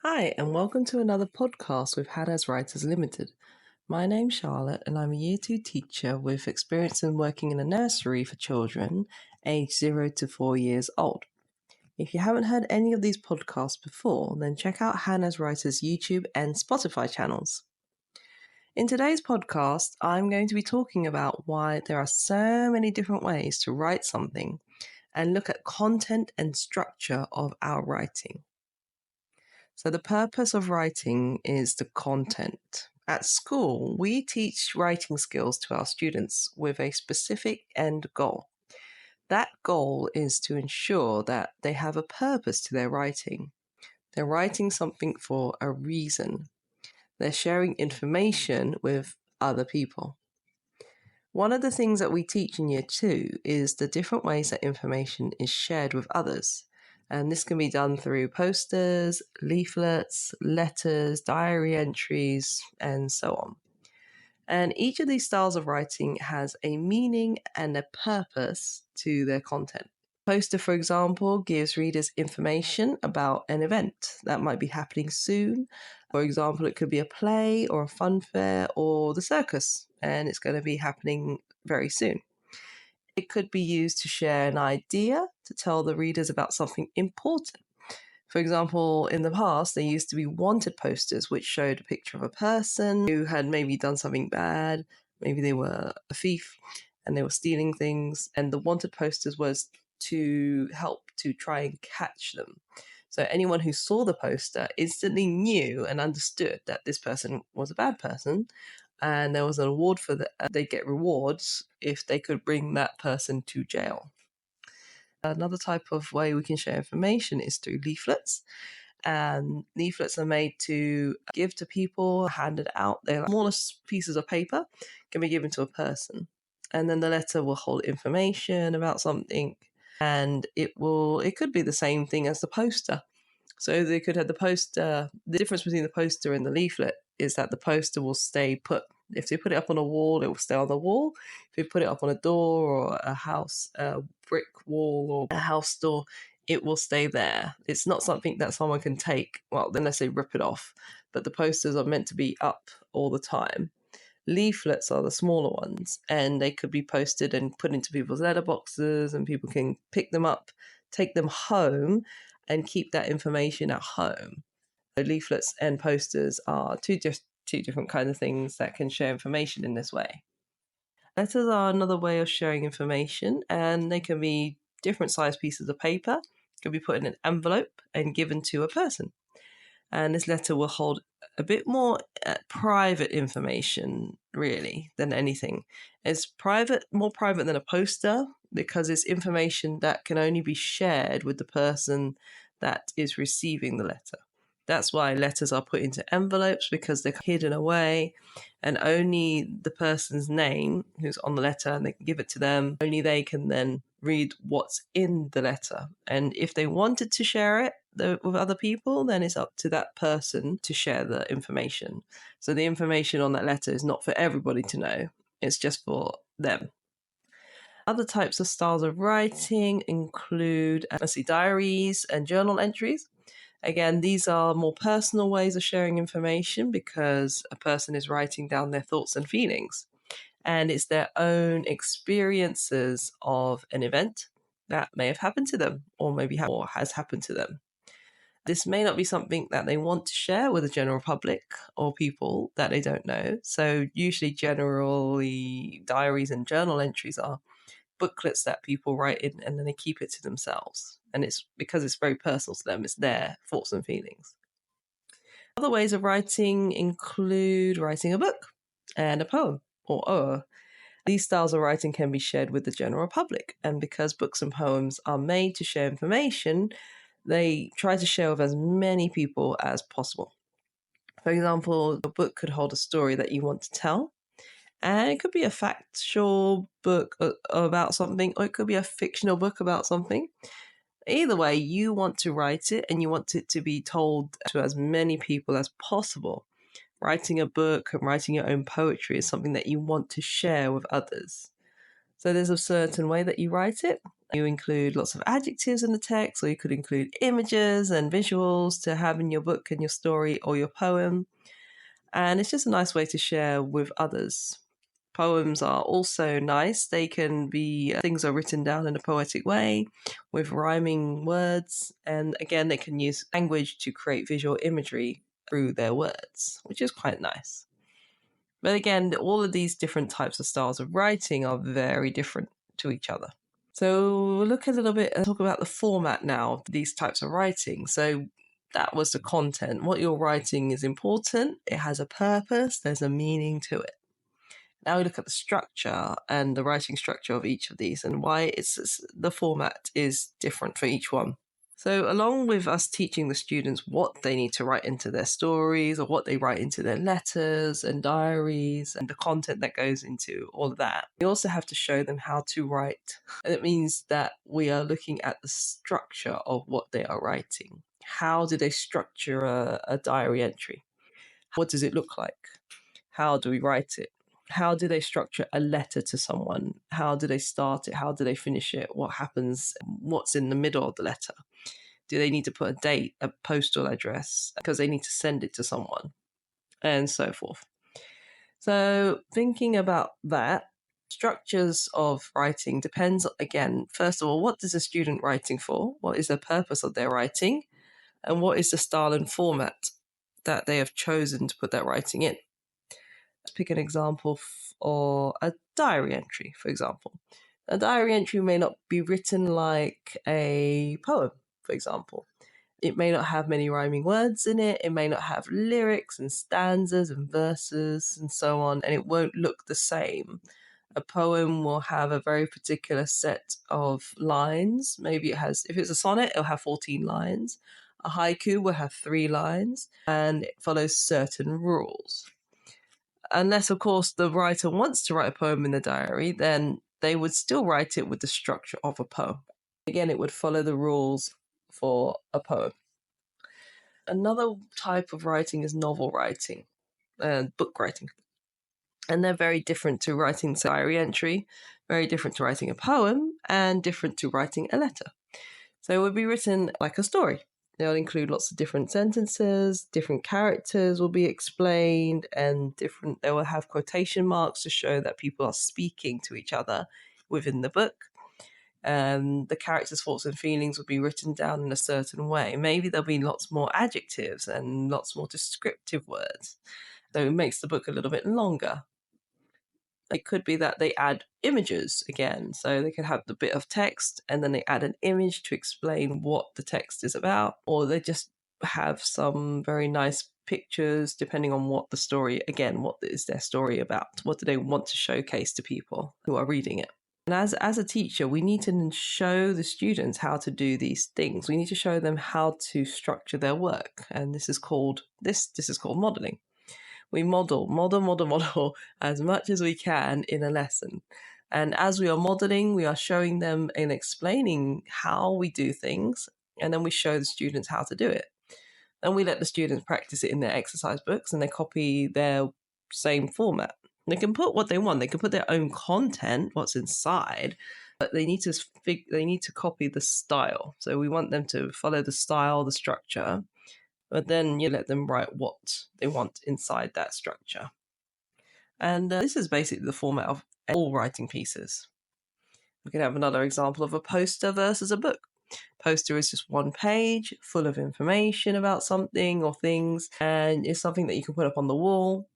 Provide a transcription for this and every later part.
Hi, and welcome to another podcast with Hanaz Writers Limited. My name's Charlotte, and I'm a Year 2 teacher with experience in working in a nursery for children aged 0 to 4 years old. If you haven't heard any of these podcasts before, then check out Hanaz Writers' YouTube and Spotify channels. In today's podcast, I'm going to be talking about why there are so many different ways to write something and look at content and structure of our writing. So the purpose of writing is the content. At school, we teach writing skills to our students with a specific end goal. That goal is to ensure that they have a purpose to their writing. They're writing something for a reason. They're sharing information with other people. One of the things that we teach in Year 2 is the different ways that information is shared with others. And this can be done through posters, leaflets, letters, diary entries, and so on. And each of these styles of writing has a meaning and a purpose to their content. Poster, for example, gives readers information about an event that might be happening soon. For example, it could be a play or a fun fair or the circus, and it's going to be happening very soon. It could be used to share an idea, to tell the readers about something important. For example, in the past, there used to be wanted posters which showed a picture of a person who had maybe done something bad. Maybe they were a thief and they were stealing things. And the wanted posters was to help to try and catch them. So anyone who saw the poster instantly knew and understood that this person was a bad person. And there was an award for that. They'd get rewards if they could bring that person to jail. Another type of way we can share information is through leaflets. And leaflets are made to give to people, handed out. They're smallest pieces of paper, can be given to a person. And then the letter will hold information about something. And it could be the same thing as the poster. So they could have the poster. The difference between the poster and the leaflet is that the poster will stay put. If they put it up on a wall, it will stay on the wall. If you put it up on a door or a house, a brick wall or a house door, it will stay there. It's not something that someone can take, well, unless they rip it off. But the posters are meant to be up all the time. Leaflets are the smaller ones, and they could be posted and put into people's letterboxes, and people can pick them up, take them home, and keep that information at home. So leaflets and posters are two different kinds of things that can share information in this way. Letters are another way of sharing information, and they can be different sized pieces of paper, can be put in an envelope and given to a person. And this letter will hold a bit more private information, really, than anything. It's more private than a poster, because it's information that can only be shared with the person that is receiving the letter. That's why letters are put into envelopes, because they're hidden away, and only the person's name who's on the letter, and they can give it to them, only they can then read what's in the letter. And if they wanted to share it with other people, then it's up to that person to share the information. So the information on that letter is not for everybody to know. It's just for them. Other types of styles of writing include, diaries and journal entries. Again, these are more personal ways of sharing information because a person is writing down their thoughts and feelings. And it's their own experiences of an event that may have happened to them or has happened to them. This may not be something that they want to share with the general public or people that they don't know. So usually generally diaries and journal entries are booklets that people write in and then they keep it to themselves. And it's because it's very personal to them, it's their thoughts and feelings. Other ways of writing include writing a book and a poem or These styles of writing can be shared with the general public. And because books and poems are made to share information, they try to share with as many people as possible. For example, a book could hold a story that you want to tell. And it could be a factual book about something, or it could be a fictional book about something. Either way, you want to write it and you want it to be told to as many people as possible. Writing a book and writing your own poetry is something that you want to share with others. So there's a certain way that you write it, You include lots of adjectives in the text, or you could include images and visuals to have in your book and your story or your poem. And it's just a nice way to share with others. Poems are also nice. They can be, things are written down in a poetic way with rhyming words. And again, they can use language to create visual imagery through their words, which is quite nice. But again, all of these different types of styles of writing are very different to each other. So we'll look a little bit and talk about the format now of these types of writing. So that was the content. What you're writing is important. It has a purpose. There's a meaning to it. Now we look at the structure and the writing structure of each of these and why the format is different for each one. So along with us teaching the students what they need to write into their stories or what they write into their letters and diaries and the content that goes into all of that, we also have to show them how to write. And it means that we are looking at the structure of what they are writing. How do they structure a diary entry? What does it look like? How do we write it? How do they structure a letter to someone? How do they start it? How do they finish it? What happens? What's in the middle of the letter? Do they need to put a date, a postal address, because they need to send it to someone, and so forth? So thinking about that, structures of writing depends, again, first of all, what is a student writing for? What is the purpose of their writing? And what is the style and format that they have chosen to put that writing in? Let's pick an example or a diary entry, for example. A diary entry may not be written like a poem, for example. It may not have many rhyming words in it. It may not have lyrics and stanzas and verses and so on, and it won't look the same. A poem will have a very particular set of lines. Maybe it has, if it's a sonnet, it'll have 14 lines. A haiku will have 3 lines, and it follows certain rules. Unless, of course, the writer wants to write a poem in the diary, then they would still write it with the structure of a poem. Again, it would follow the rules for a poem. Another type of writing is novel writing and book writing. And they're very different to writing a diary entry, very different to writing a poem, and different to writing a letter. So it would be written like a story. They'll include lots of different sentences, different characters will be explained, and they will have quotation marks to show that people are speaking to each other within the book. The characters' thoughts and feelings will be written down in a certain way. Maybe there'll be lots more adjectives and lots more descriptive words. So it makes the book a little bit longer. It could be that they add images again. So they could have the bit of text and then they add an image to explain what the text is about, or they just have some very nice pictures depending on what the story, again, what is their story about? What do they want to showcase to people who are reading it? And as a teacher, we need to show the students how to do these things. We need to show them how to structure their work. And this is called modeling. We model as much as we can in a lesson. And as we are modeling, we are showing them and explaining how we do things. And then we show the students how to do it. And we let the students practice it in their exercise books and they copy their same format. They can put what they want. They can put their own content, what's inside, but they need to copy the style. So we want them to follow the style, the structure, but then you let them write what they want inside that structure. And this is basically the format of all writing pieces. We can have another example of a poster versus a book. Poster is just one page full of information about something or things, and it's something that you can put up on the wall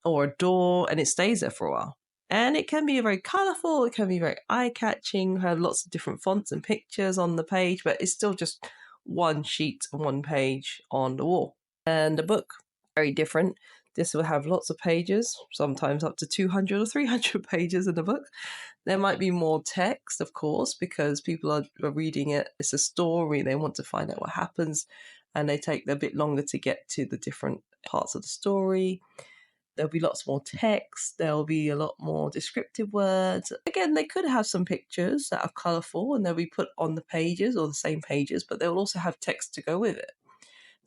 or a door, and it stays there for a while. And it can be very colourful, it can be very eye-catching, have lots of different fonts and pictures on the page, but it's still just one sheet and one page on the wall. And a book, very different. This will have lots of pages, sometimes up to 200 or 300 pages in a book. There might be more text, of course, because people are reading it. It's a story. They want to find out what happens, and they take a bit longer to get to the different parts of the story. There'll be lots more text. There'll be a lot more descriptive words. Again, they could have some pictures that are colourful and they'll be put on the pages or the same pages, but they'll also have text to go with it.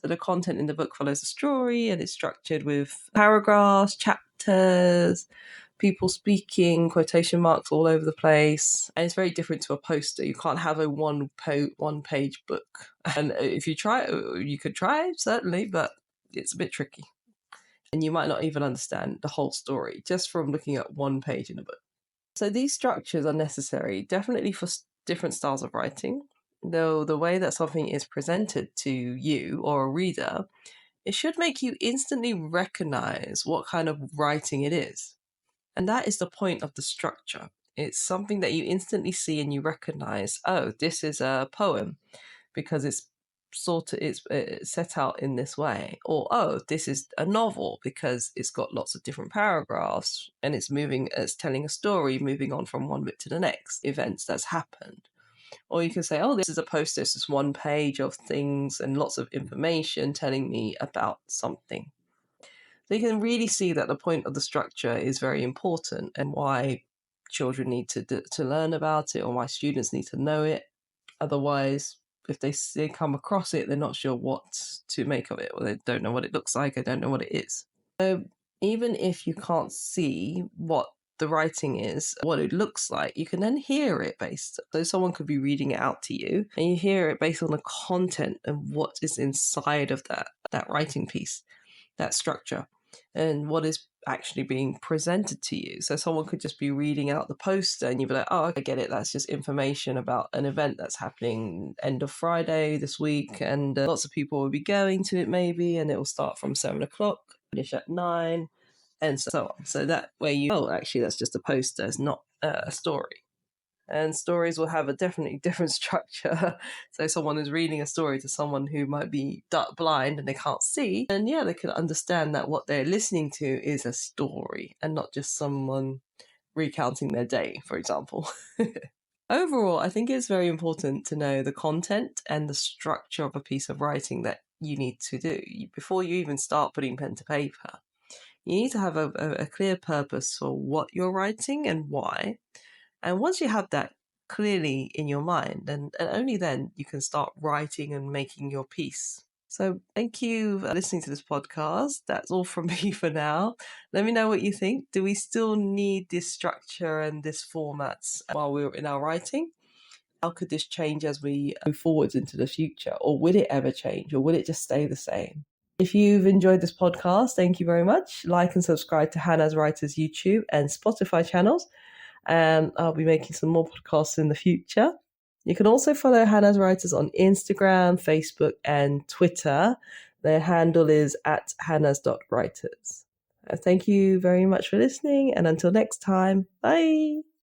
So the content in the book follows the story and it's structured with paragraphs, chapters, people speaking, quotation marks all over the place. And it's very different to a poster. You can't have a one-page book. And if you try it, you could try, certainly, but it's a bit tricky. And you might not even understand the whole story just from looking at one page in a book. So these structures are necessary, definitely for different styles of writing, though the way that something is presented to you or a reader, it should make you instantly recognize what kind of writing it is. And that is the point of the structure. It's something that you instantly see and you recognize, oh, this is a poem because it's set out in this way, or oh, this is a novel because it's got lots of different paragraphs and it's telling a story moving on from one bit to the next events that's happened. Or you can say, oh, this is a poster, it's just one page of things and lots of information telling me about something. So you can really see that the point of the structure is very important and why children need to learn about it, or why students need to know it. Otherwise, if they come across it, they're not sure what to make of it, or they don't know what it looks like, they don't know what it is. So even if you can't see what the writing is, what it looks like, you can then hear it based. So someone could be reading it out to you, and you hear it based on the content and what is inside of that writing piece, that structure, and what is actually being presented to you. So someone could just be reading out the poster and you'd be like, oh, I get it, that's just information about an event that's happening end of Friday this week, and lots of people will be going to it maybe, and it will start from 7:00, finish at 9, and so on. So that way actually that's just a poster, it's not a story. And stories will have a definitely different structure. So someone is reading a story to someone who might be blind and they can't see, and they can understand that what they're listening to is a story and not just someone recounting their day, for example. Overall, I think it's very important to know the content and the structure of a piece of writing that you need to do before you even start putting pen to paper. You need to have a clear purpose for what you're writing and why. And once you have that clearly in your mind, and only then you can start writing and making your piece. So thank you for listening to this podcast. That's all from me for now. Let me know what you think. Do we still need this structure and this formats while we're in our writing? How could this change as we move forwards into the future? Or will it ever change? Or will it just stay the same? If you've enjoyed this podcast, thank you very much. Like and subscribe to Hanaz Writers YouTube and Spotify channels. And I'll be making some more podcasts in the future. You can also follow Hanaz Writers on Instagram, Facebook, and Twitter. Their handle is @hanaz.writers. Thank you very much for listening, and until next time, bye.